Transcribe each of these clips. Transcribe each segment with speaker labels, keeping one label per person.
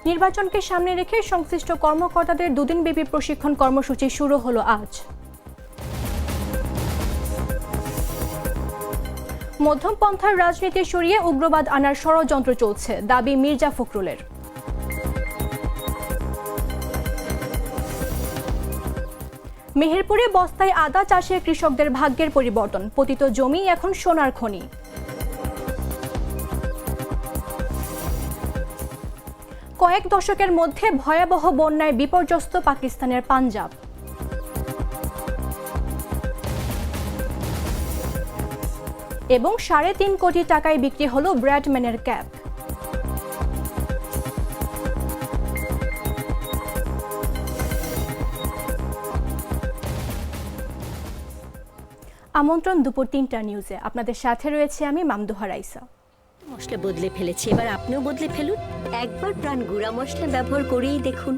Speaker 1: নির্বাচনকে সামনে রেখে সংশ্লিষ্ট কর্মকর্তাদের দুদিনব্যাপী প্রশিক্ষণ কর্মসূচি শুরু হলো আজ। মধ্যমপন্থার রাজনীতি সরিয়ে উগ্রবাদ আনার ষড়যন্ত্র চলছে, দাবি মির্জা ফখরুলের। মেহেরপুরে বস্তায় আদা চাষে কৃষকদের ভাগ্যের পরিবর্তন, পতিত জমি এখন সোনার খনি। কয়েক দশকের মধ্যে ভয়াবহ বন্যায় বিপর্যস্ত পাকিস্তানের পাঞ্জাব। এবং ৩.৫ কোটি টাকায় বিক্রি হলো ব্র্যাডম্যানের ক্যাপ। আমন্ত্রণ দুপুর ৩টা নিউজে, আপনাদের সাথে রয়েছে আমি মামদুহা রাইসা।
Speaker 2: মশলা বদলে ফেলেছি, এবার আপনিও বদলে ফেলুন। একবার প্রাণ গুঁড়া মশলা ব্যবহার করেই দেখুন।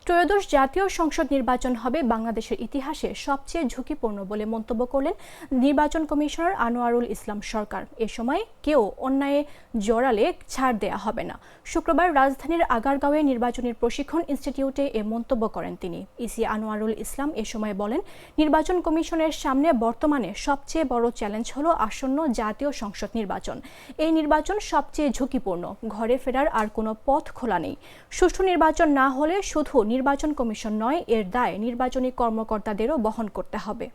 Speaker 1: ত্রয়োদশ জাতীয় সংসদ নির্বাচন হবে বাংলাদেশের ইতিহাসে সবচেয়ে ঝুঁকিপূর্ণ বলে মন্তব্য করলেন নির্বাচন কমিশনার আনোয়ারুল ইসলাম সরকার। এ সময় কেউ অন্যায়ে জড়ালে ছাড় দেয়া হবে না। শুক্রবার রাজধানীর আগারগাঁওয়ে নির্বাচনী প্রশিক্ষণ ইনস্টিটিউটে এ মন্তব্য করেন তিনি। ইসি আনোয়ারুল ইসলাম এ সময় বলেন, নির্বাচন কমিশনের সামনে বর্তমানে সবচেয়ে বড় চ্যালেঞ্জ হলো আসন্ন জাতীয় সংসদ নির্বাচন। এই নির্বাচন সবচেয়ে ঝুঁকিপূর্ণ, ঘরে ফেরার আর কোনো পথ খোলা নেই। সুষ্ঠু নির্বাচন না হলে শুধু নির্বাচন কমিশন নয়, এর দায় নির্বাচনী কর্মকর্তাদেরও বহন করতে হবে।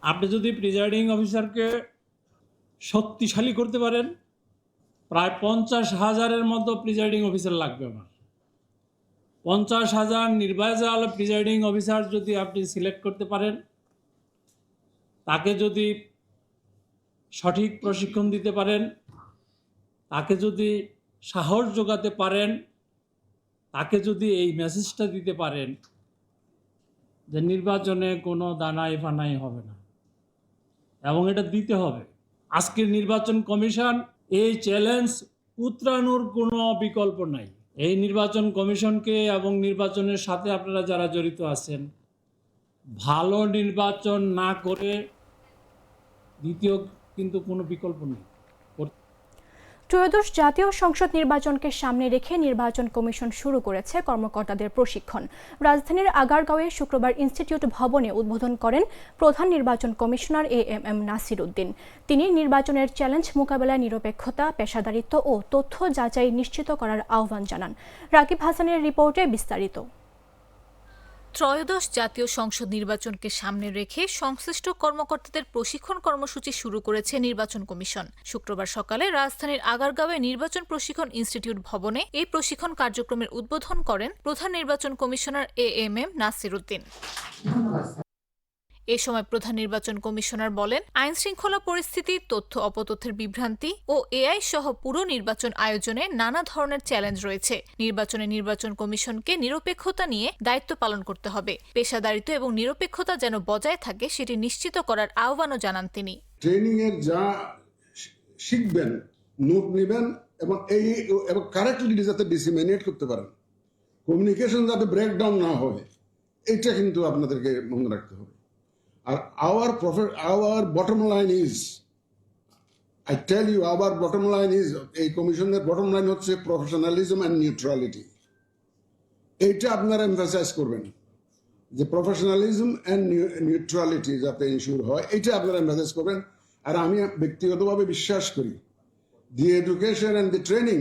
Speaker 3: আপনি যদি প্রিজাইডিং অফিসারকে শক্তিশালী করতে পারেন, প্রায় 50,000-এর মতো প্রিজাইডিং অফিসার লাগবে। আমার 50,000 নির্বাচিত প্রিজাইডিং অফিসার যদি আপনি সিলেক্ট করতে পারেন, তাকে যদি সঠিক প্রশিক্ষণ দিতে পারেন, তাকে যদি সাহস যোগাতে পারেন, তাকে যদি এই মেসেজটা দিতে পারেন যে নির্বাচনে কোনো দানাই ফানাই হবে না, এবং এটা দিতে হবে। আজকের নির্বাচন কমিশন এই চ্যালেঞ্জ উতরানোর কোনো বিকল্প নাই। এই নির্বাচন কমিশনকে এবং নির্বাচনের সাথে আপনারা যারা জড়িত আছেন, ভালো নির্বাচন না করে দ্বিতীয় কিন্তু কোনো বিকল্প নেই।
Speaker 1: ত্রয়োদশ জাতীয় সংসদ নির্বাচনকে সামনে রেখে নির্বাচন কমিশন শুরু করেছে কর্মকর্তাদের প্রশিক্ষণ। রাজধানীর আগারগাঁওয়ে শুক্রবার ইনস্টিটিউট ভবনে উদ্বোধন করেন প্রধান নির্বাচন কমিশনার এএমএম নাসির উদ্দিন। তিনি নির্বাচনের চ্যালেঞ্জ মোকাবেলায় নিরপেক্ষতা, পেশাদারিত্ব ও তথ্য যাচাই নিশ্চিত করার আহ্বান জানান। রাকিব হাসানের রিপোর্টে বিস্তারিত।
Speaker 4: ত্রয়োদশ জাতীয় সংসদ নির্বাচনকে সামনে রেখে সংশ্লিষ্ট কর্মকর্তাদের প্রশিক্ষণ কর্মসূচি শুরু করেছে নির্বাচন কমিশন। শুক্রবার সকালে রাজধানীর আগারগাঁওয়ে নির্বাচন প্রশিক্ষণ ইনস্টিটিউট ভবনে এই প্রশিক্ষণ কার্যক্রমের উদ্বোধন করেন প্রধান নির্বাচন কমিশনার এএমএম নাসির উদ্দিন। এ সময় প্রধান নির্বাচন কমিশনার বলেন, আইন শৃঙ্খলা পরিস্থিতি, তথ্য অপতথ্যের বিভ্রান্তি ও এআই সহ পুরো নির্বাচন আয়োজনে নানা ধরনের চ্যালেঞ্জ রয়েছে। নির্বাচন কমিশনকে নিরপেক্ষতা নিয়ে দায়িত্ব পালন করতে হবে। পেশাদারিত্ব এবং নিরপেক্ষতা যেন বজায় থাকে সেটি নিশ্চিত করার আহ্বানও জানান তিনি।
Speaker 5: ট্রেনিং এর যা শিখবেন, নোট নেবেন এবং কারেক্টলি যাতে ডিসিমিনেট করতে পারেন, কমিউনিকেশন যাতে ব্রেকডাউন না হয়, এটা কিন্তু আপনাদেরকে মনে রাখতে হবে। আর our bottom line is, I tell you, our bottom line is, এই কমিশনের বটম লাইন হচ্ছে প্রফেশনালিজম অ্যান্ড নিউট্রালিটি। এইটা আপনারা এমফাসাইজ করবেন যে প্রফেশনালিজম অ্যান্ড নিউট্রালিটি যাতে ইনশিওর হয়, এটা আপনারা এমফাসাইজ করবেন। আর আমি ব্যক্তিগতভাবে বিশ্বাস করি, the education and the training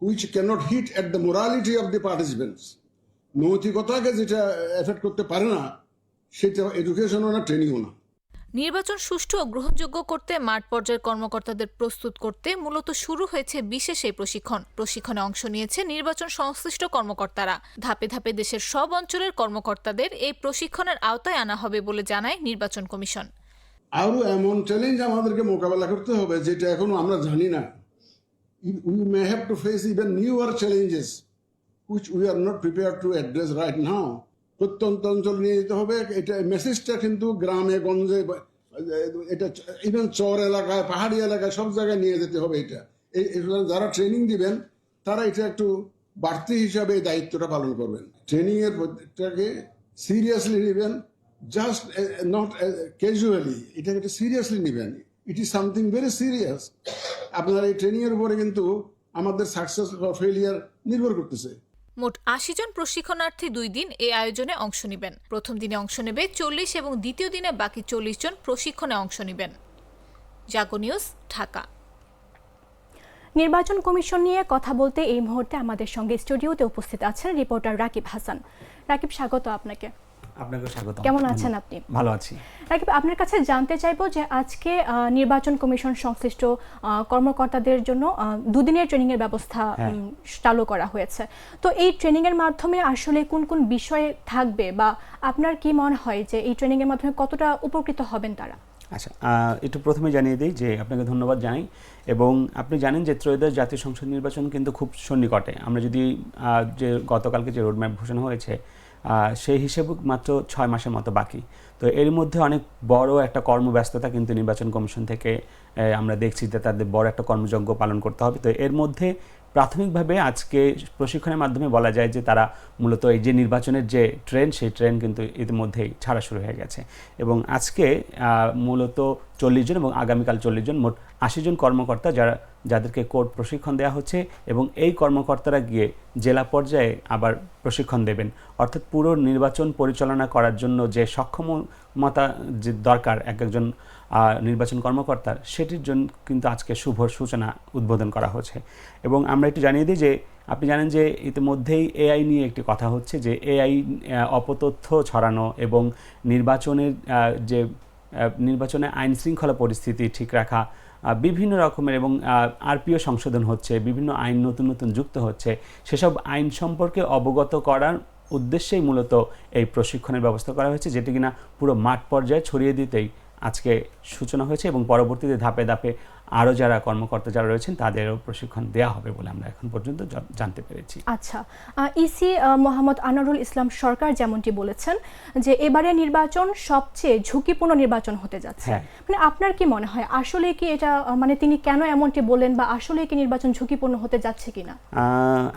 Speaker 5: which cannot hit at the morality of the participants, নৈতিকতাকে যেটা এফেক্ট করতে পারে না, সেটা এডুকেশনও না, ট্রেনিংও না।
Speaker 4: নির্বাচন সুষ্ঠু ও গ্রহণযোগ্য করতে মাঠ পর্যায়ের কর্মকর্তাদের প্রস্তুত করতে মূলত শুরু হয়েছে বিশেষ এই প্রশিক্ষণে অংশ নিয়েছে নির্বাচন সংশ্লিষ্ট কর্মকর্তারা। ধাপে ধাপে দেশের সব অঞ্চলের কর্মকর্তাদের এই প্রশিক্ষণের আওতায় আনা হবে বলে জানায় নির্বাচন কমিশন।
Speaker 5: আরও এমন চ্যালেঞ্জ আমাদেরকে মোকাবেলা করতে হবে যেটা এখনো আমরা জানি না। We may have to face even newer challenges which we are not prepared to address right now. প্রত্যন্ত অঞ্চল নিয়ে যেতে হবে। এটা মেসেজটা কিন্তু গ্রামে গঞ্জে, এটা ইভেন চর এলাকায়, পাহাড়ি এলাকায়, সব জায়গায় নিয়ে যেতে হবে। এটা যারা ট্রেনিং দিবেন তারা এটা একটু বাড়তি হিসাবে এই দায়িত্বটা পালন করবেন। ট্রেনিংয়ের প্রত্যেকটাকে সিরিয়াসলি নেবেন, জাস্ট নট ক্যাজুয়ালি, এটাকে সিরিয়াসলি নেবেন। It is something very serious. আপনার এই ট্রেনিংয়ের উপরে কিন্তু আমাদের সাকসেস বা ফেলিয়ার নির্ভর করতেছে।
Speaker 4: মোট ৮০ জন প্রশিক্ষণার্থী 2 দিন এই আয়োজনে অংশ নেবেন। প্রথম দিনে অংশ নেবে 40 এবং দ্বিতীয় দিনে বাকি 40 জন প্রশিক্ষণে অংশ নেবেন। জাগো নিউজ, ঢাকা।
Speaker 1: নির্বাচন কমিশন নিয়ে কথা বলতে এই মুহূর্তে আমাদের সঙ্গে স্টুডিওতে উপস্থিত আছেন রিপোর্টার রাকিব হাসান। রাকিব, স্বাগত আপনাকে।
Speaker 6: আপনাকে স্বাগত।
Speaker 1: কেমন আছেন আপনি?
Speaker 6: ভালো আছি।
Speaker 1: রাকিব, আপনার কাছে জানতে চাইবো যে আজকে নির্বাচন কমিশন সংশ্লিষ্ট কর্মকর্তাদের জন্য দুদিনের ট্রেনিং এর ব্যবস্থা চালু করা হয়েছে। তো এই ট্রেনিং এর মাধ্যমে আসলে কোন কোন বিষয়ে থাকবে বা আপনার কি মনে হয় যে এই ট্রেনিং এর মাধ্যমে কতটা উপকৃত হবেন তারা?
Speaker 6: আচ্ছা, একটু প্রথমে জানিয়ে দিই যে আপনাকে ধন্যবাদ জানাই। এবং আপনি জানেন যে ত্রয়োদশ জাতীয় সংসদ নির্বাচন কিন্তু খুব সন্নিকটে। আমরা যদি যে গতকালকে যে রোডম্যাপ ঘোষণা হয়েছে সেই হিসেবে মাত্র 6 মাসের মতো বাকি। তো এর মধ্যে অনেক বড় একটা কর্মব্যস্ততা কিন্তু নির্বাচন কমিশন থেকে আমরা দেখছি যে তাদের বড় একটা কর্মযজ্ঞ পালন করতে হবে। তো এর মধ্যে প্রাথমিকভাবে আজকে প্রশিক্ষণের মাধ্যমে বলা যায় যে তারা মূলত এই যে নির্বাচনের যে ট্রেন, সেই ট্রেন কিন্তু ইতিমধ্যেই ছাড়া শুরু হয়ে গেছে। এবং আজকে মূলত 40 জন এবং আগামীকাল 40 জন, মোট 80 জন কর্মকর্তা যাদেরকে কোর্ট প্রশিক্ষণ দেওয়া হচ্ছে। এবং এই কর্মকর্তারা গিয়ে জেলা পর্যায়ে আবার প্রশিক্ষণ দেবেন। অর্থাৎ পুরো নির্বাচন পরিচালনা করার জন্য যে সক্ষমতা যে দরকার একজন নির্বাচন কর্মকর্তার, সেটির জন্য কিন্তু আজকে শুভ সূচনা উদ্বোধন করা হচ্ছে। এবং আমরা একটু জানিয়ে দিই যে আপনি জানেন যে ইতিমধ্যেই এআই নিয়ে একটি কথা হচ্ছে, যে এআই অপতথ্য ছড়ানো এবং নির্বাচনে আইন শৃঙ্খলা পরিস্থিতি ঠিক রাখা, বিভিন্ন রকমের এবং আরপিও সংশোধন হচ্ছে, বিভিন্ন আইন নতুন নতুন যুক্ত হচ্ছে, সেসব আইন সম্পর্কে অবগত করার উদ্দেশ্যেই মূলত এই প্রশিক্ষণের ব্যবস্থা করা হয়েছে, যেটি কিনা পুরো মাঠ পর্যায়ে ছড়িয়ে দিতেই আজকে সূচনা হয়েছে। এবং পরবর্তীতে ধাপে ধাপে আরও যারা কর্মকর্তা যারা রয়েছেন তাদেরও প্রশিক্ষণ দেওয়া হবে বলে আমরা এখন পর্যন্ত জানতে পেরেছি।
Speaker 1: আচ্ছা, ইসি মোহাম্মদ আনোয়ারুল ইসলাম সরকার যেমনটি বলেছেন যে এবারে নির্বাচন সবচেয়ে ঝুঁকিপূর্ণ নির্বাচন হতে যাচ্ছে। মানে আপনার কি মনে হয় আসলে কি এটা, মানে তিনি কেন এমনটি বলেন বা আসলে কি নির্বাচন ঝুঁকিপূর্ণ হতে যাচ্ছে কিনা?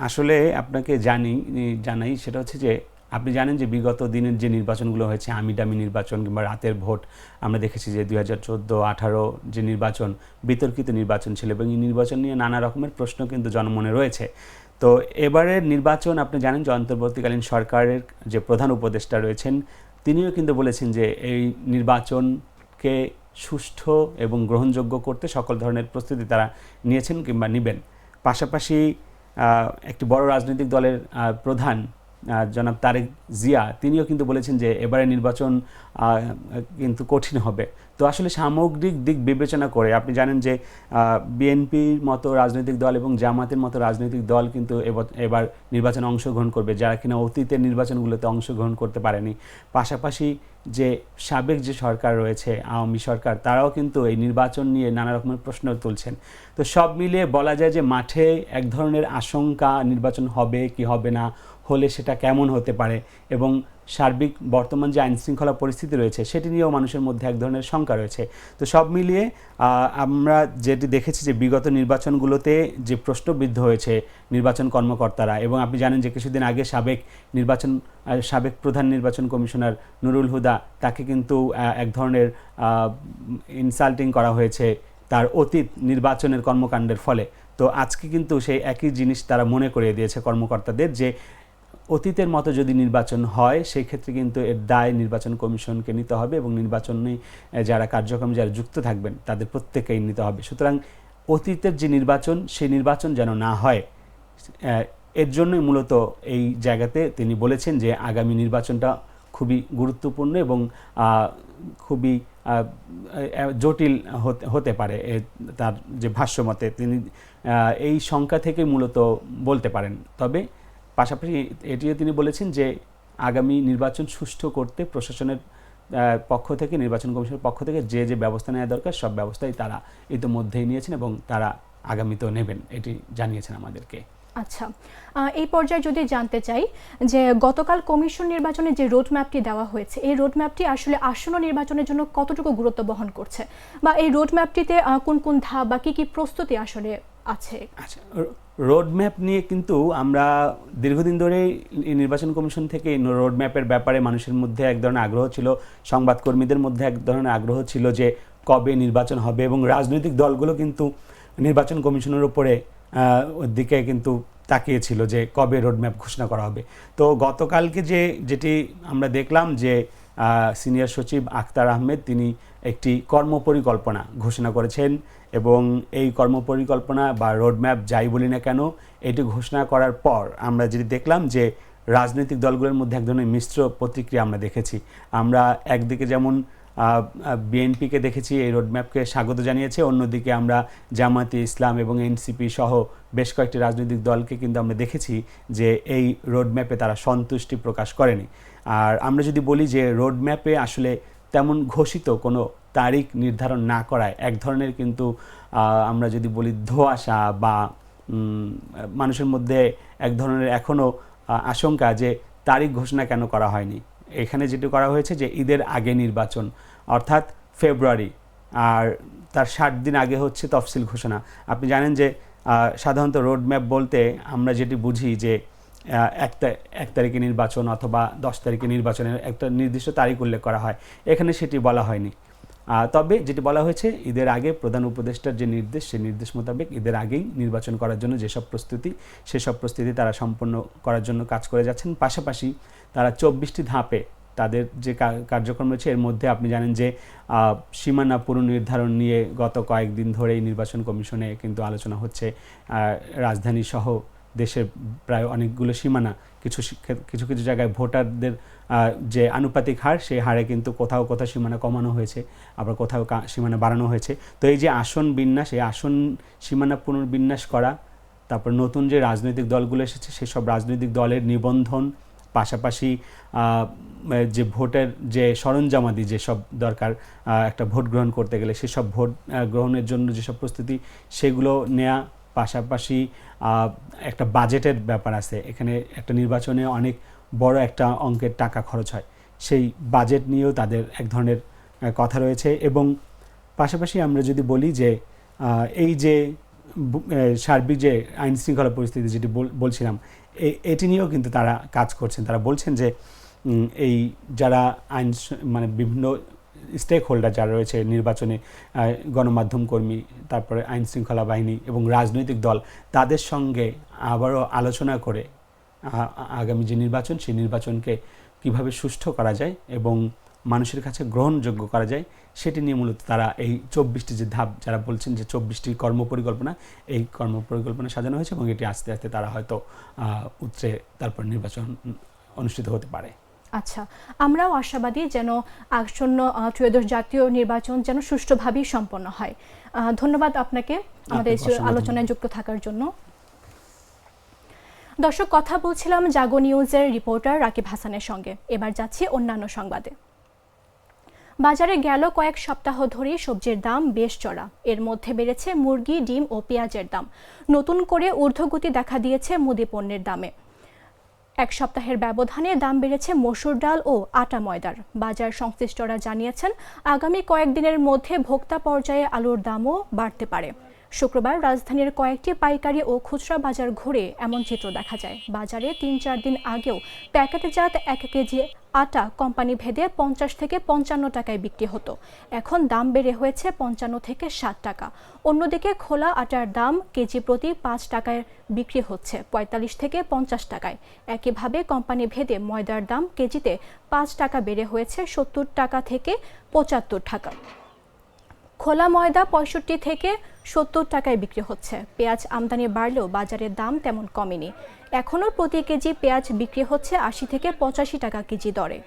Speaker 6: আসলে আপনাকে জানাই সেটা হচ্ছে যে আপনি জানেন যে বিগত দিনের যে নির্বাচনগুলো হয়েছে, আমিডামি নির্বাচন কিংবা রাতের ভোট, আমরা দেখেছি যে 2014-18 যে নির্বাচন বিতর্কিত নির্বাচন ছিল এবং এই নির্বাচন নিয়ে নানা রকমের প্রশ্ন কিন্তু জনমনে রয়েছে। তো এবারের নির্বাচন আপনি জানেন যে অন্তর্বর্তীকালীন সরকারের যে প্রধান উপদেষ্টা রয়েছেন তিনিও কিন্তু বলেছেন যে এই নির্বাচনকে সুষ্ঠু এবং গ্রহণযোগ্য করতে সকল ধরনের প্রস্তুতি তারা নিয়েছেন কিংবা নেবেন। পাশাপাশি একটি বড় রাজনৈতিক দলের প্রধান জনাব তারেক জিয়া তিনিও কিন্তু বলেছেন যে এবারে নির্বাচন কিন্তু কঠিন হবে। তো আসলে সামগ্রিক দিক বিবেচনা করে আপনি জানেন যে বিএনপির মতো রাজনৈতিক দল এবং জামাতের মতো রাজনৈতিক দল কিন্তু এবার নির্বাচনে অংশগ্রহণ করবে, যারা কিনা অতীতের নির্বাচনগুলোতে অংশগ্রহণ করতে পারেনি। পাশাপাশি যে সাবেক যে সরকার রয়েছে আওয়ামী সরকার, তারাও কিন্তু এই নির্বাচন নিয়ে নানা রকমের প্রশ্ন তুলছেন। তো সব মিলিয়ে বলা যায় যে মাঠে এক ধরনের আশঙ্কা, নির্বাচন হবে কি হবে না, হলে সেটা কেমন হতে পারে, এবং সার্বিক বর্তমান যে আইনশৃঙ্খলা পরিস্থিতি রয়েছে সেটি নিয়েও মানুষের মধ্যে এক ধরনের শঙ্কা রয়েছে। তো সব মিলিয়ে আমরা যেটি দেখেছি যে বিগত নির্বাচনগুলোতে যে প্রশ্নবিদ্ধ হয়েছে নির্বাচন কর্মকর্তারা, এবং আপনি জানেন যে কিছুদিন আগে সাবেক প্রধান নির্বাচন কমিশনার নুরুল হুদা, তাকে কিন্তু এক ধরনের ইনসাল্টিং করা হয়েছে তার অতীত নির্বাচনের কর্মকাণ্ডের ফলে। তো আজকে কিন্তু সেই একই জিনিস তারা মনে করিয়ে দিয়েছে কর্মকর্তাদের যে অতীতের মতো যদি নির্বাচন হয় সেই ক্ষেত্রে কিন্তু এর দায় নির্বাচন কমিশনকে নিতে হবে এবং নির্বাচনে যারা কার্যক্রমে যারা যুক্ত থাকবেন তাদের প্রত্যেকেই নিতে হবে। সুতরাং অতীতের যে নির্বাচন সেই নির্বাচন যেন না হয়, এর জন্যই মূলত এই জায়গাতে তিনি বলেছেন যে আগামী নির্বাচনটা খুবই গুরুত্বপূর্ণ এবং খুবই জটিল হতে পারে। তার যে ভাষ্যমতে তিনি এই সংখ্যা থেকে মূলত বলতে পারেন। তবে পাশাপাশি এটিও তিনি বলেছেন যে আগামী নির্বাচন সুষ্ঠু করতে প্রশাসনের পক্ষ থেকে, নির্বাচন কমিশনের পক্ষ থেকে যে ব্যবস্থা নেওয়া দরকার সব ব্যবস্থাই তারা ইতিমধ্যেই নিয়েছেন এবং তারা আগামীতেও নেবেন, এটি জানিয়েছেন আমাদেরকে।
Speaker 1: আচ্ছা, এই পর্যায়ে যদি জানতে চাই যে গতকাল কমিশন নির্বাচনে যে রোডম্যাপটি দেওয়া হয়েছে, এই রোডম্যাপটি আসলে আসন্ন নির্বাচনের জন্য কতটুকু গুরুত্ব বহন করছে, বা এই রোডম্যাপটিতে কোন কোন ধাপ বা কি প্রস্তুতি আসলে আছে?
Speaker 6: আচ্ছা, রোডম্যাপ নিয়ে কিন্তু আমরা দীর্ঘদিন ধরেই নির্বাচন কমিশন থেকে রোডম্যাপের ব্যাপারে মানুষের মধ্যে এক ধরনের আগ্রহ ছিল, সংবাদকর্মীদের মধ্যে এক ধরনের আগ্রহ ছিল যে কবে নির্বাচন হবে, এবং রাজনৈতিক দলগুলো কিন্তু নির্বাচন কমিশনের উপরে ওর দিকে কিন্তু তাকিয়েছিল যে কবে রোডম্যাপ ঘোষণা করা হবে। তো গতকালকে যেটি আমরা দেখলাম যে সিনিয়র সচিব আখতার আহমেদ তিনি একটি কর্মপরিকল্পনা ঘোষণা করেছেন, এবং এই কর্মপরিকল্পনা বা রোডম্যাপ যাই বলি না কেন, এটি ঘোষণা করার পর আমরা যেটি দেখলাম যে রাজনৈতিক দলগুলোর মধ্যে এক ধরনের মিশ্র প্রতিক্রিয়া আমরা দেখেছি। আমরা একদিকে যেমন বিএনপিকে দেখেছি এই রোডম্যাপকে স্বাগত জানিয়েছে, অন্যদিকে আমরা জামায়াতে ইসলাম এবং এনসিপি সহ বেশ কয়েকটি রাজনৈতিক দলকে কিন্তু আমরা দেখেছি যে এই রোডম্যাপে তারা সন্তুষ্টি প্রকাশ করেনি। আর আমরা যদি বলি যে রোডম্যাপে আসলে তেমন ঘোষিত কোনো তারিখ নির্ধারণ না করায় এক ধরনের কিন্তু আমরা যদি বলি ধোঁয়াশা বা মানুষের মধ্যে এক ধরনের এখনও আশঙ্কা যে তারিখ ঘোষণা কেন করা হয়নি। এখানে যেটি করা হয়েছে যে ঈদের আগে নির্বাচন, অর্থাৎ ফেব্রুয়ারি, আর তার 60 দিন আগে হচ্ছে তফসিল ঘোষণা। আপনি জানেন যে সাধারণত রোডম্যাপ বলতে আমরা যেটি বুঝি যে 1 তারিখে নির্বাচন অথবা 10 তারিখে নির্বাচনের একটা নির্দিষ্ট তারিখ উল্লেখ করা হয়, এখানে সেটি বলা হয়নি। তবে যেটি বলা হয়েছে ঈদের আগে প্রধান উপদেষ্টার যে নির্দেশ, সেই নির্দেশ মোতাবেক ঈদের আগেই নির্বাচন করার জন্য যেসব প্রস্তুতি, সেসব প্রস্তুতি তারা সম্পন্ন করার জন্য কাজ করে যাচ্ছেন। পাশাপাশি তারা 24টি ধাপে তাদের যে কার্যক্রম রয়েছে, এর মধ্যে আপনি জানেন যে সীমানা পুনর্নির্ধারণ নিয়ে গত কয়েকদিন ধরেই নির্বাচন কমিশনে কিন্তু আলোচনা হচ্ছে। রাজধানী সহ দেশের প্রায় অনেকগুলো সীমানা, কিছু জায়গায় ভোটারদের যে আনুপাতিক হার, সেই হারে কিন্তু কোথাও সীমানা কমানো হয়েছে, আবার কোথাও সীমানা বাড়ানো হয়েছে। তো এই যে আসন বিন্যাস, এই আসন সীমানা পুনর্বিন্যাস করা, তারপর নতুন যে রাজনৈতিক দলগুলো এসেছে সেসব রাজনৈতিক দলের নিবন্ধন, পাশাপাশি যে ভোটের যে সরঞ্জামাদি যেসব দরকার একটা ভোট গ্রহণ করতে গেলে, সেসব ভোট গ্রহণের জন্য যেসব প্রস্তুতি, সেগুলো নেওয়া। পাশাপাশি একটা বাজেটের ব্যাপার আছে, এখানে একটা নির্বাচনে অনেক বড় একটা অঙ্কের টাকা খরচ হয়, সেই বাজেট নিয়েও তাদের এক ধরনের কথা রয়েছে। এবং পাশাপাশি আমরা যদি বলি যে এই যে সার্বিক যে আইন শৃঙ্খলা পরিস্থিতি যেটি বলছিলাম, এটি নিয়েও কিন্তু তারা কাজ করছেন। তারা বলছেন যে এই যারা মানে বিভিন্ন স্টেক হোল্ডার যারা রয়েছে নির্বাচনে, গণমাধ্যম কর্মী, তারপরে আইন শৃঙ্খলা বাহিনী এবং রাজনৈতিক দল, তাদের সঙ্গে আবারও আলোচনা করে আগামী যে নির্বাচন, সেই নির্বাচনকে কিভাবে সুষ্ঠু করা যায় এবং মানুষের কাছে গ্রহণযোগ্য করা যায়, সেটি নিয়ে মূলত তারা এই 24টি যে ধাপ, যারা বলছেন যে 24টি কর্মপরিকল্পনা, এই কর্মপরিকল্পনা সাজানো হয়েছে এবং এটি আস্তে আস্তে তারা হয়তো উৎরে তারপর নির্বাচন অনুষ্ঠিত হতে পারে।
Speaker 1: আচ্ছা, আমরাও আশাবাদী যেন আসন্ন ত্রয়োদশ জাতীয় নির্বাচন যেন সুষ্ঠুভাবেই সম্পন্ন হয়। ধন্যবাদ আপনাকে আমাদের আলোচনায় যুক্ত থাকার জন্য। দর্শক, কথা বলছিলাম জাগো নিউজের রিপোর্টার রাকিব হাসানের সঙ্গে। এবার যাচ্ছি অন্যান্য সংবাদে। বাজারে গেল কয়েক সপ্তাহ ধরেই সবজির দাম বেশ চড়া। এর মধ্যে বেড়েছে মুরগি, ডিম ও পেঁয়াজের দাম। নতুন করে ঊর্ধ্বগতি দেখা দিয়েছে মুদি পণ্যের দামে। 1 সপ্তাহের ব্যবধানে দাম বেড়েছে মসুর ডাল ও আটা ময়দার। বাজার সংশ্লিষ্টরা জানিয়েছেন আগামী কয়েকদিনের মধ্যে ভোক্তা পর্যায়ে আলুর দামও বাড়তে পারে। শুক্রবার রাজধানীর কয়েকটি পাইকারি ও খুচরা বাজার ঘুরে এমন চিত্র দেখা যায়। বাজারে 3-4 দিন আগেও প্যাকেটজাত 1 কেজি আটা কোম্পানি ভেদে 50 থেকে 55 টাকায় বিক্রি হতো, এখন দাম বেড়ে হয়েছে 55 থেকে 60 টাকা। অন্যদিকে খোলা আটার দাম কেজি প্রতি 5 টাকায় বিক্রি হচ্ছে 45 থেকে 50 টাকায়। একইভাবে কোম্পানি ভেদে ময়দার দাম কেজিতে 5 টাকা বেড়ে হয়েছে 70 টাকা থেকে 75 টাকা। খোলা ময়দা 65 থেকে 70 টাকায় বিক্রি হচ্ছে। পেঁয়াজ আমদানি বাড়লেও বাজারের দাম তেমন কমেনি। এখনও প্রতি কেজি পেঁয়াজ বিক্রি হচ্ছে 80 থেকে 85 টাকা কেজি দরে।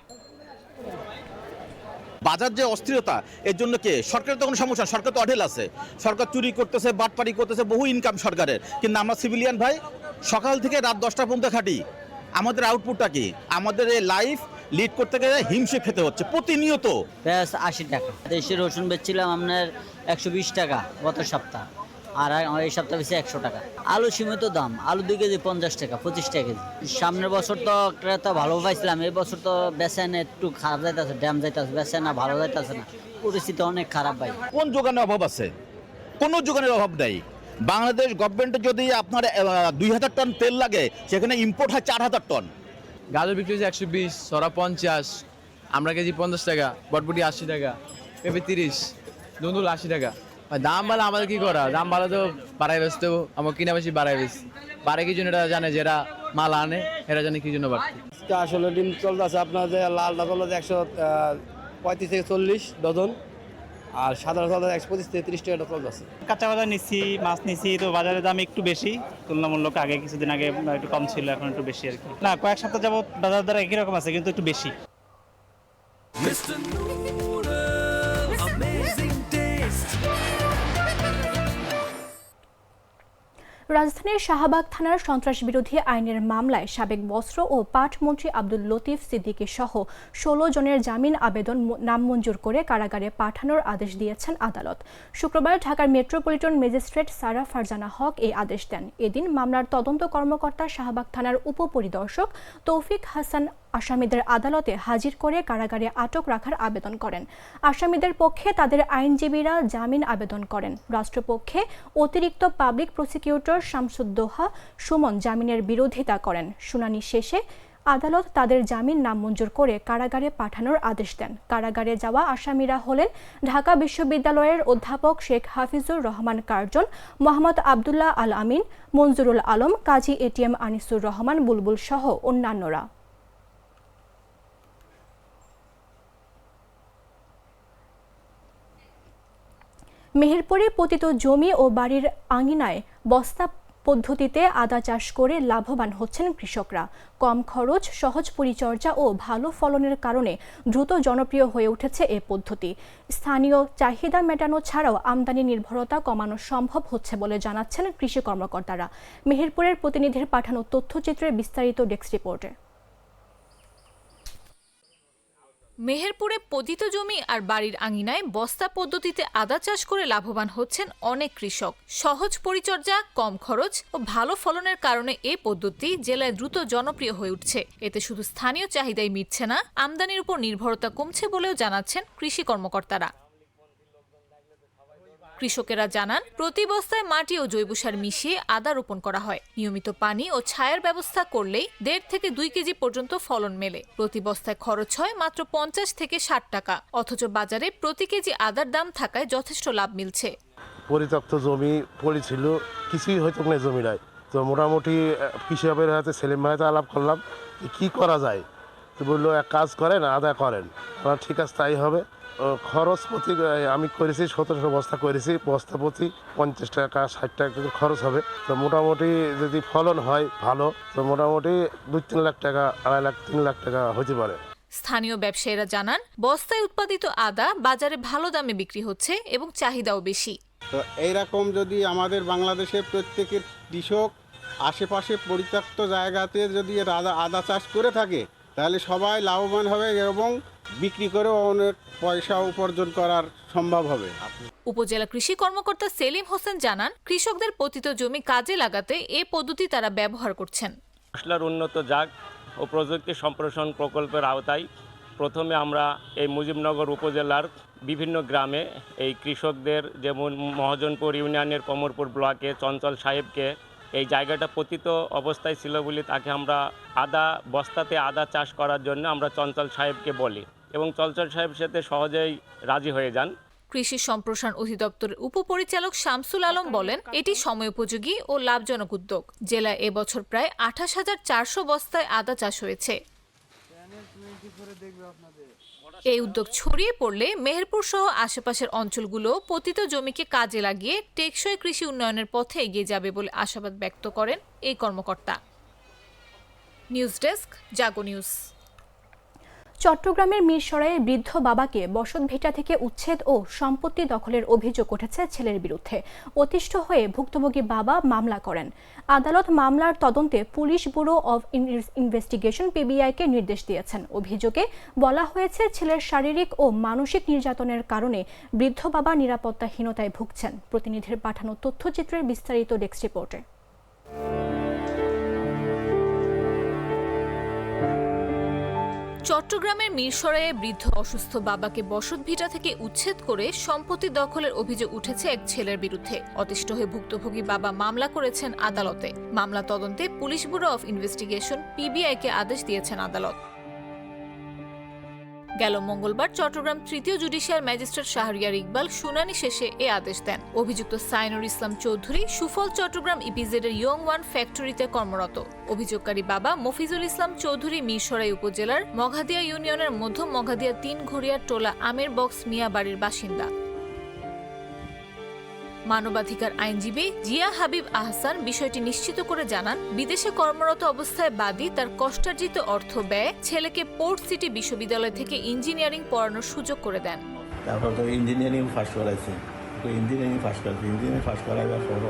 Speaker 7: বাজার যে অস্থিরতা, এর জন্য কে? সরকারের তো কোনো সমস্যা, সরকার তো অঢেল আছে, সরকার চুরি করতেছে, বাটপারি করতেছে, বহু ইনকাম সরকারের। কিন্তু আমরা সিভিলিয়ান ভাই সকাল থেকে রাত 10টা পর্যন্ত খাটি। আমাদের আউটপুটটা কি? আমাদের এই লাইফ লিড করতে গেলে হিমশিম খেতে হচ্ছে প্রতিনিয়ত।
Speaker 8: পেঁয়াজ 80 টাকা, দেশি রসুন বেচছিলাম আপনার 120 টাকা গত সপ্তাহ, আর এই সপ্তাহ বেশি 100 টাকা। আলু সীমিত দাম, আলু 2 কেজি 50 টাকা, 25 টাকা কেজি। সামনের বছর তো ক্রেতা ভালো পাইছিলাম, এই বছর তো বেচেন একটু খারাপ যাইতেছে, ড্যাম যাইতেছে, বেচে না, ভালো যাইতেছে না, পরিস্থিতি অনেক খারাপ ভাই।
Speaker 7: কোন যোগানের অভাব আছে? কোনো যোগানের অভাব নেই। বাংলাদেশ গভর্নমেন্টের যদি আপনার 2000 টন তেল লাগে, সেখানে ইম্পোর্ট হয় 4000 টন।
Speaker 9: গাজর বিক্রি হচ্ছে 120, সরা 50, আমরা কেজি 50 টাকা, বটবটি 80 টাকা, পেঁপে 30, ধুন্দুল 80 টাকা, আর দাম ভালো আমাদের কি করা, দাম ভালো তো বাড়াই বেচতে আমার কিনা বেশি বাড়াই বেশি বাড়ে কি জন্য এটা জানে, যেটা মাল আনে এরা জানে কি জন্য বাড়তে।
Speaker 10: আসলে ডিম চলতেছে আপনার যে লালটা চলতেছে 135 থেকে 40 ডজন, আর সাধারণ চলতেছে 125 থেকে 30 টাকা চলতেছে।
Speaker 11: কাঁচা বাজার নিচ্ছি, মাছ নিচ্ছি, তো বাজারের দাম একটু বেশি তুলনামূলক, আগে কিছুদিন আগে একটু কম ছিল, এখন একটু বেশি আর কি। না, কয়েক সপ্তাহ যাবত বাজার দর একই রকম আছে, কিন্তু একটু বেশি।
Speaker 1: রাজধানীর শাহবাগ থানার সন্ত্রাস বিরোধী আইনের মামলায় সাবেক বস্ত্র ও পাট মন্ত্রী আব্দুল লতিফ সিদ্দিকী সহ 16 জনের জামিন আবেদন নামঞ্জুর করে কারাগারে পাঠানোর আদেশ দিয়েছেন আদালত। শুক্রবার ঢাকার মেট্রোপলিটন ম্যাজিস্ট্রেট সারা ফারজানা হক এই আদেশ দেন। এদিন মামলার তদন্ত কর্মকর্তা শাহবাগ থানার উপপরিদর্শক তৌফিক হাসান আসামিদের আদালতে হাজির করে কারাগারে আটক রাখার আবেদন করেন। আসামিদের পক্ষে তাদের আইনজীবীরা জামিন আবেদন করেন। রাষ্ট্রপক্ষে অতিরিক্ত পাবলিক প্রসিকিউটর শামসুদ্দোহা সুমন জামিনের বিরোধিতা করেন। শুনানি শেষে আদালত তাদের জামিন নামঞ্জুর করে কারাগারে পাঠানোর আদেশ দেন। কারাগারে যাওয়া আসামিরা হলেন ঢাকা বিশ্ববিদ্যালয়ের অধ্যাপক শেখ হাফিজুর রহমান কার্জন, মোহাম্মদ আবদুল্লাহ আল আমিন, মঞ্জুরুল আলম, কাজী এটিএম আনিসুর রহমান বুলবুল সহ অন্যান্যরা। মেহেরপুরে পতিত জমি ও বাড়ির আঙিনায় বস্তা পদ্ধতিতে আদা চাষ করে লাভবান হচ্ছেন কৃষকরা। কম খরচ, সহজ পরিচর্যা ও ভালো ফলনের কারণে দ্রুত জনপ্রিয় হয়ে উঠেছে এ পদ্ধতি। স্থানীয় চাহিদা মেটানো ছাড়াও আমদানি নির্ভরতা কমানো সম্ভব হচ্ছে বলে জানাচ্ছেন কৃষি কর্মকর্তারা। মেহেরপুরের প্রতিনিধির পাঠানো তথ্যচিত্রের বিস্তারিত ডেস্ক রিপোর্টে।
Speaker 4: মেহেরপুরে পতিত জমি আর বাড়ির আঙিনায় বস্তা পদ্ধতিতে আদা চাষ করে লাভবান হচ্ছেন অনেক কৃষক। সহজ পরিচর্যা, কম খরচ ও ভালো ফলনের কারণে এ পদ্ধতি জেলায় দ্রুত জনপ্রিয় হয়ে উঠছে। এতে শুধু স্থানীয় চাহিদাই মিটছে না, আমদানির উপর নির্ভরতা কমছে বলেও জানাচ্ছেন কৃষি কর্মকর্তারা। কৃষকেরা জানান, প্রতি বস্তায় মাটি ও জৈব সার মিশিয়ে আদা রোপণ করা হয়। নিয়মিত পানি ও ছায়ার ব্যবস্থা করলেই 1.5 থেকে 2 কেজি পর্যন্ত ফলন মেলে। প্রতি বস্তায় খরচ হয় মাত্র 50 থেকে 60 টাকা, অথচ বাজারে প্রতি কেজি আদার দাম থাকায় যথেষ্ট লাভ মিলছে।
Speaker 12: পরিত্যক্ত জমি পড়েছিল, কিছুই হয়তো না জমিটায়, তো মোটামুটি কৃষকের হাতে সেলিম ভাইতে আলাপ করলাম কি করা যায়, তো বললো এক কাজ করেন, আদা করেন। ঠিক আছে, তাই হবে। খরচ প্রতি আমি করেছি 1700 বস্তা করেছি, বস্তা প্রতি 50 টাকা 60 টাকা খরচ হবে। তো মোটামুটি যদি ফলন হয় ভালো, তো মোটামুটি 2-3 লাখ টাকা, 2.5 লাখ 3 লাখ টাকা হতে পারে।
Speaker 4: স্থানীয় ব্যবসায়ীরা জানান, বস্তায় উৎপাদিত আদা বাজারে ভালো দামে বিক্রি হচ্ছে এবং চাহিদাও বেশি।
Speaker 13: তো এইরকম যদি আমাদের বাংলাদেশের প্রত্যেকের কৃষক আশেপাশে পরিত্যক্ত জায়গাতে যদি আদা চাষ করে থাকে, তাহলে সবাই লাভবান হবে এবং বিক্রি করেও অনেক পয়সা উপার্জন করার সম্ভব হবে।
Speaker 4: উপজেলা কৃষি কর্মকর্তা সেলিম হোসেন জানান, কৃষকদের পতিত জমি কাজে লাগাতে এ পদ্ধতি তারা ব্যবহার করছেন।
Speaker 14: মশলার উন্নত জাগ ও প্রযুক্তি সম্প্রসারণ প্রকল্পের আওতায় প্রথমে আমরা এই মুজিবনগর উপজেলার বিভিন্ন গ্রামে এই কৃষকদের, যেমন মহাজনপুর ইউনিয়নের কমরপুর ব্লকে চঞ্চল সাহেবকে, এই জায়গাটা পতিত অবস্থায় ছিল বলে তাকে আমরা বস্তাতে আদা চাষ করার জন্য আমরা চঞ্চল সাহেবকে বলি এবং চঞ্চল সাহেব সাথে সহজেই রাজি হয়ে যান।
Speaker 4: কৃষি সম্প্রসারণ অধিদপ্তরের উপপরিচালক শামসুল আলম বলেন, এটি সময়োপযোগী ও লাভজনক উদ্যোগ। জেলায় এবছর প্রায় 28,400 বস্তায় আদা চাষ হয়েছে। এই উদ্যোগ ছড়িয়ে পড়লে মেহেরপুর সহ আশেপাশের অঞ্চলগুলো পতিত জমিকে কাজে লাগিয়ে টেকসই কৃষি উন্নয়নের পথে এগিয়ে যাবে বলে আশাবাদ ব্যক্ত করেন এই কর্মকর্তা। নিউজ ডেস্ক, জাগো নিউজ।
Speaker 1: চট্টগ্রামের মিরসরাইয়ে বৃদ্ধ বাবাকে বসতভিটা থেকে উচ্ছেদ ও সম্পত্তি দখলের অভিযোগ উঠেছে ছেলের বিরুদ্ধে। অতিষ্ঠ হয়ে ভুক্তভোগী বাবা মামলা করেন। আদালত মামলার তদন্তে পুলিশ ব্যুরো অব ইনভেস্টিগেশন পিবিআইকে নির্দেশ দিয়েছেন। অভিযোগে বলা হয়েছে, ছেলের শারীরিক ও মানসিক নির্যাতনের কারণে বৃদ্ধ বাবা নিরাপত্তাহীনতায় ভুগছেন। প্রতিনিধির পাঠানো তথ্যচিত্রের বিস্তারিত ডেস্ক রিপোর্টে।
Speaker 4: চট্টগ্রামের মিরসরাইয়ে বৃদ্ধ অসুস্থ বাবাকে বসতভিটা থেকে উচ্ছেদ করে সম্পত্তি দখলের অভিযোগ উঠেছে এক ছেলের বিরুদ্ধে। অতিষ্ঠ হয়ে ভুক্তভোগী বাবা মামলা করেছেন আদালতে। মামলা তদন্তে পুলিশ ব্যুরো অফ ইনভেস্টিগেশন পিবিআইকে আদেশ দিয়েছেন আদালত। গেল মঙ্গলবার চট্টগ্রাম তৃতীয় জুডিশিয়াল ম্যাজিস্ট্রেট শাহরিয়ার ইকবাল শুনানি শেষে এ আদেশ দেন। অভিযুক্ত সাইনুর ইসলাম চৌধুরী সুফল চট্টগ্রাম ইপিজেডের ইয়ং ওয়ান ফ্যাক্টরিতে কর্মরত। অভিযোগকারী বাবা মফিজুল ইসলাম চৌধুরী মিরসরাই উপজেলার মঘাদিয়া ইউনিয়নের মধ্য মঘাদিয়া ৩ ঘড়িয়ার টোলা আমের বক্স মিয়া বাড়ির বাসিন্দা। মানবাধিকার আইনজীবী জিয়া হাবিব আহসান বিষয়টি নিশ্চিত করে জানান, বিদেশে কর্মরত অবস্থায় বাদী তার কষ্টার্জিত অর্থ ব্যয় ছেলেকে পোর্ট সিটি বিশ্ববিদ্যালয় থেকে ইঞ্জিনিয়ারিং পড়ানোর সুযোগ করে দেন।
Speaker 15: তারপর তো ইঞ্জিনিয়ারিং ফার্স্ট করাইছি, তো ইঞ্জিনিয়ারিং ফার্স্ট করাইবার পর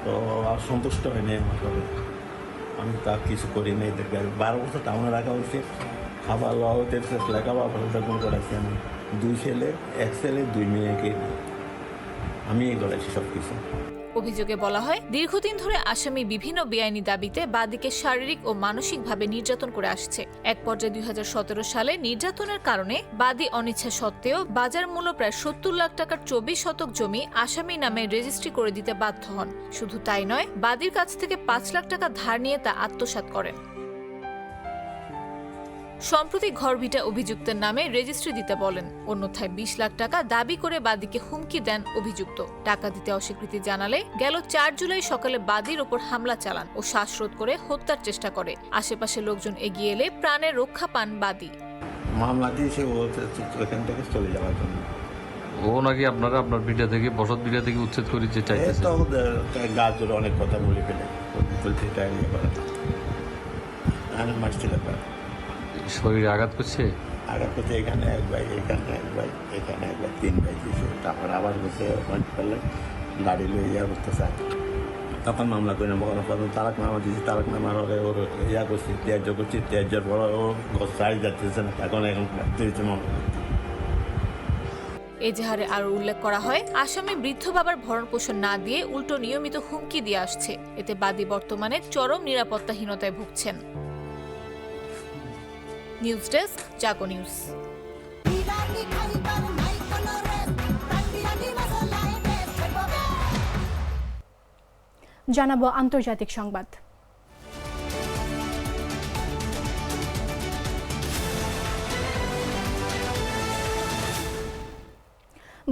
Speaker 15: তো আর সন্তুষ্ট হয়নি আমার সাথে। আমি তার কিছু করি নাই, 12 বছর টাউনে রাখা হয়েছে, খাবার লওয়া হতে লেখাপড়া পড়াশোনা করাইছি আমি। 2 ছেলে, 1 ছেলে 2 মেয়েকে আমি করাইছি সব কিছু।
Speaker 4: অভিযোগে বলা হয়, দীর্ঘদিন ধরে আসামি বিভিন্ন বেআইনি দাবিতে বাদীকে শারীরিক ও মানসিকভাবে নির্যাতন করে আসছে। এক পর্যায়ে 2017 সালে নির্যাতনের কারণে বাদী অনিচ্ছা সত্ত্বেও বাজার মূল্য প্রায় 70 লাখ টাকার 24 শতক জমি আসামি নামে রেজিস্ট্রি করে দিতে বাধ্য হন। শুধু তাই নয়, বাদীর কাছ থেকে 5 লাখ টাকা ধার নিয়ে তা আত্মসাৎ করেন। সম্প্রতি ঘরভিটা অভিযুক্তের নামে রেজিস্ট্রি দিতে বলেন, অন্যথায় 20 লাখ টাকা দাবি করে বাদীকে হুমকি দেন অভিযুক্ত। টাকা দিতে অস্বীকৃতি জানালে গেল 4 জুলাই সকালে বাদীর ওপর হামলা চালান ও শ্বাসরোধ করে হত্যার চেষ্টা করে। আশেপাশে লোকজন এগিয়ে এলে প্রাণের রক্ষা পান বাদী।
Speaker 15: মামলা দিয়েছে ওখান থেকে চলে যাওয়ার জন্য।
Speaker 16: ও নাকি আপনারা আপনার ভিটা থেকে বসত ভিটা থেকে উচ্ছেদ করে যে চাইতেছে।
Speaker 15: তো গাছ জোরে অনেক কথা বলে ফেলে বলতে এটা ইয়ে করে না, মারছিল
Speaker 16: শরীরে আঘাত করছে,
Speaker 15: এখানে 1 ভাই, এখানে 1 ভাই, এখানে 1 ভাই, 3 ভাই দিয়েছে। তারপর আবার বসে ফেলে গাড়ি লয়ে ইয়া করতে চায়, তখন মামলা করে নেবো। তারাক নামা দিয়েছি, তারাক নামার হলে ওর ইয়া করছি, ত্যায্য করছি, ত্যায্যের পর ও চাই যাচ্ছে না, এখন দিয়েছে মামলা।
Speaker 4: এজাহারে আরো উল্লেখ করা হয়, আসামি বৃদ্ধ বাবার ভরণ পোষণ না দিয়ে উল্টো নিয়মিত হুমকি দিয়ে আসছে। এতে বাদী বর্তমানে চরম নিরাপত্তাহীনতায় ভুগছেন। নিউজ ডেস্ক, জাগো নিউজ।
Speaker 1: জানাবো আন্তর্জাতিক সংবাদ।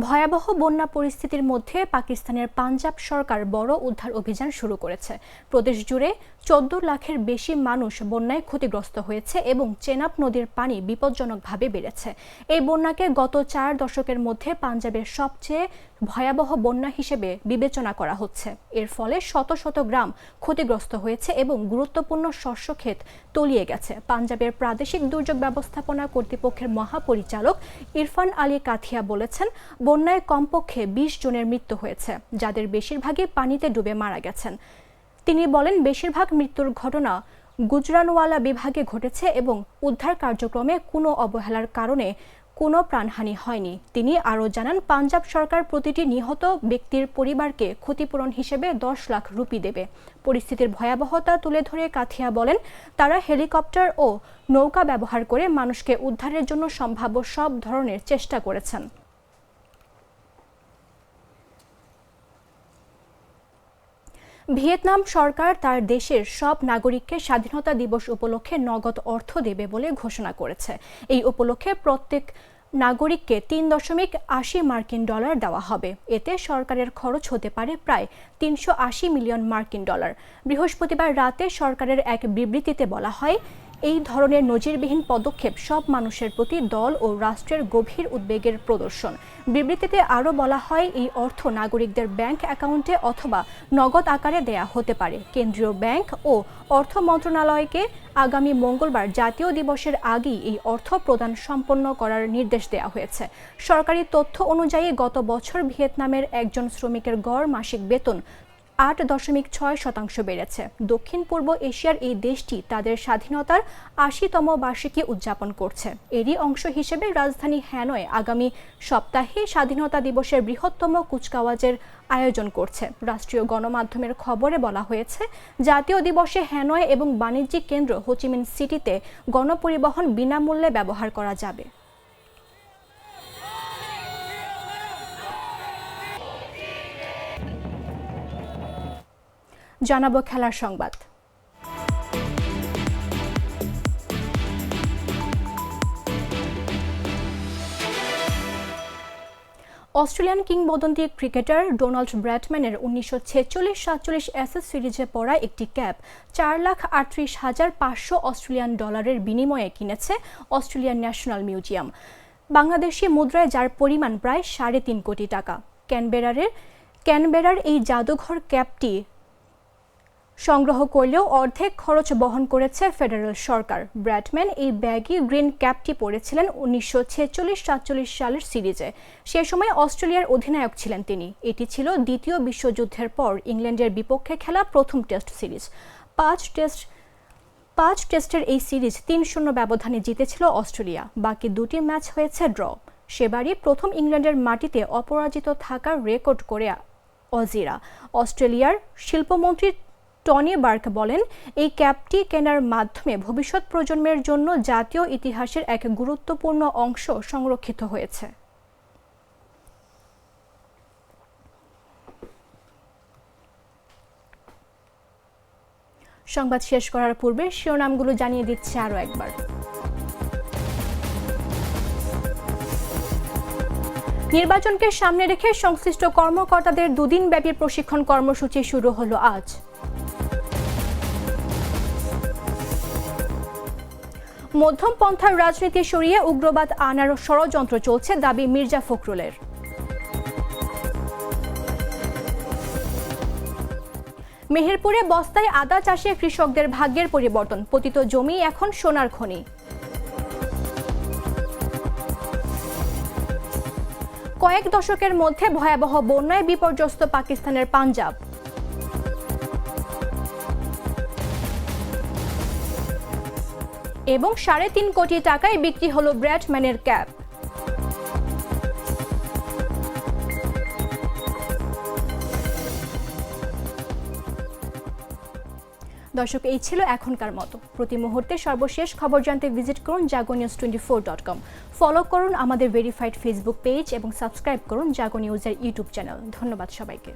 Speaker 1: ভয়াবহ বন্যা পরিস্থিতির মধ্যে পাকিস্তানের পাঞ্জাব সরকার বড় উদ্ধার অভিযান শুরু করেছে। প্রদেশ জুড়ে 14 লাখের বেশি মানুষ বন্যায় ক্ষতিগ্রস্ত হয়েছে এবং চেনাব নদীর পানি বিপজ্জনকভাবে বেড়েছে। এই বন্যাকে গত 4 দশকের মধ্যে পাঞ্জাবের সবচেয়ে ভয়াবহ বন্যা হিসেবে বিবেচনা করা হচ্ছে। এর ফলে শত শত গ্রাম ক্ষতিগ্রস্ত হয়েছে এবং গুরুত্বপূর্ণ শস্যক্ষেত তলিয়ে গেছে। পাঞ্জাবের প্রাদেশিক দুর্যোগ ব্যবস্থাপনা কর্তৃপক্ষের মহাপরিচালক ইরফান আলী কাথিয়া বলেছেন, বন্যায় কমপক্ষে 20 জনের মৃত্যু হয়েছে, যাদের বেশিরভাগই পানিতে ডুবে মারা গেছেন। তিনি বলেন, বেশিরভাগ মৃত্যুর ঘটনা গুজরানওয়ালা বিভাগে ঘটেছে এবং উদ্ধার কার্যক্রমে কোনো অবহেলার কারণে কোনো প্রাণহানি হয়নি। তিনি আরও জানান, পাঞ্জাব সরকার প্রতিটি নিহত ব্যক্তির পরিবারকে ক্ষতিপূরণ হিসেবে 10 লাখ রুপি দেবে। পরিস্থিতির ভয়াবহতা তুলে ধরে কাথিয়া বলেন, তারা হেলিকপ্টার ও নৌকা ব্যবহার করে মানুষকে উদ্ধারের জন্য সম্ভাব্য সব ধরনের চেষ্টা করেছেন। ভিয়েতনাম সরকার তার দেশের সব নাগরিককে স্বাধীনতা দিবস উপলক্ষে নগদ অর্থ দেবে বলে ঘোষণা করেছে। এই উপলক্ষে প্রত্যেক নাগরিককে $3.80 মার্কিন দেওয়া হবে। এতে সরকারের খরচ হতে পারে প্রায় $380 মিলিয়ন মার্কিন। বৃহস্পতিবার রাতে সরকারের এক বিবৃতিতে বলা হয়, এই ধরনের নজিরবিহীন পদক্ষেপ সব মানুষের প্রতি দল ও রাষ্ট্রের গভীর উদ্বেগের প্রদর্শন। বিবৃতিতে আরও বলা হয়, এই অর্থ নাগরিকদের ব্যাংক অ্যাকাউন্টে অথবা নগদ আকারে দেয়া হতে পারে। কেন্দ্রীয় ব্যাংক ও অর্থ মন্ত্রণালয়কে আগামী মঙ্গলবার জাতীয় দিবসের আগেই এই অর্থ প্রদান সম্পন্ন করার নির্দেশ দেওয়া হয়েছে। সরকারি তথ্য অনুযায়ী গত বছর ভিয়েতনামের একজন শ্রমিকের গড় মাসিক বেতন 8.6% বেড়েছে। দক্ষিণ পূর্ব এশিয়ার এই দেশটি তাদের স্বাধীনতার 80তম বার্ষিকী উদযাপন করছে। এরই অংশ হিসেবে রাজধানী হ্যানয়ে আগামী সপ্তাহে স্বাধীনতা দিবসের বৃহত্তম কুচকাওয়াজের আয়োজন করছে। রাষ্ট্রীয় গণমাধ্যমের খবরে বলা হয়েছে, জাতীয় দিবসে হ্যানয় এবং বাণিজ্যিক কেন্দ্র হোচিমিন সিটিতে গণপরিবহন বিনামূল্যে ব্যবহার করা যাবে। জানাবো খেলার সংবাদ। অস্ট্রেলিয়ান কিংবদন্তি ক্রিকেটার ডোনাল্ড ব্র্যাডম্যানের 1946-47 অ্যাশেজ সিরিজে পড়া একটি ক্যাপ $4,38,500 অস্ট্রেলিয়ান ডলারের বিনিময়ে কিনেছে অস্ট্রেলিয়ান ন্যাশনাল মিউজিয়াম, বাংলাদেশি মুদ্রায় যার পরিমাণ প্রায় 3.5 কোটি টাকা। ক্যানবেরার এই জাদুঘর ক্যাপটি সংগ্রহ করলেও অর্ধেক খরচ বহন করেছে ফেডারেল সরকার। ব্র্যাডম্যান এই ব্যাগি গ্রিন ক্যাপটি পরেছিলেন 1946-47 সালের সিরিজে। সে সময় অস্ট্রেলিয়ার অধিনায়ক ছিলেন তিনি। এটি ছিল দ্বিতীয় বিশ্বযুদ্ধের পর ইংল্যান্ডের বিপক্ষে খেলা প্রথম টেস্ট সিরিজ। 5 টেস্টের এই সিরিজ 3-0 ব্যবধানে জিতেছিল অস্ট্রেলিয়া। বাকি 2টি ম্যাচ হয়েছে ড্র। সেবারই প্রথম ইংল্যান্ডের মাটিতে অপরাজিত থাকার রেকর্ড করে অজিরা। অস্ট্রেলিয়ার শিল্পমন্ত্রী টনি বার্ক বলেন, এই ক্যাপটি কেনার মাধ্যমে ভবিষ্যৎ প্রজন্মের জন্য জাতীয় ইতিহাসের এক গুরুত্বপূর্ণ অংশ সংরক্ষিত হয়েছে। সংবাদ শেষ করার পূর্বে শিরোনামগুলো জানিয়ে দিচ্ছে আরও একবার। নির্বাচনকে সামনে রেখে সংশ্লিষ্ট কর্মকর্তাদের 2 দিনব্যাপী প্রশিক্ষণ কর্মসূচি শুরু হলো আজ। মধ্যম পন্থার রাজনীতি সরিয়ে উগ্রবাদ আনার ষড়যন্ত্র চলছে, দাবি মির্জা ফখরুলের। মেহেরপুরে বস্তায় আদা চাষে কৃষকদের ভাগ্যের পরিবর্তন, পতিত জমি এখন সোনার খনি। কয়েক দশকের মধ্যে ভয়াবহ বন্যায় বিপর্যস্ত পাকিস্তানের পাঞ্জাব। এবং 3.5 কোটি টাকায় বিক্রি হলো ব্র্যাডম্যানের ক্যাপ। দর্শক, এই ছিল এখনকার মতো। প্রতি মুহূর্তে সর্বশেষ খবর জানতে ভিজিট করুন jagonews24.com। ফলো করুন আমাদের ভেরিফাইড ফেসবুক পেজ এবং সাবস্ক্রাইব করুন জাগো নিউজের ইউটিউব চ্যানেল। ধন্যবাদ সবাইকে।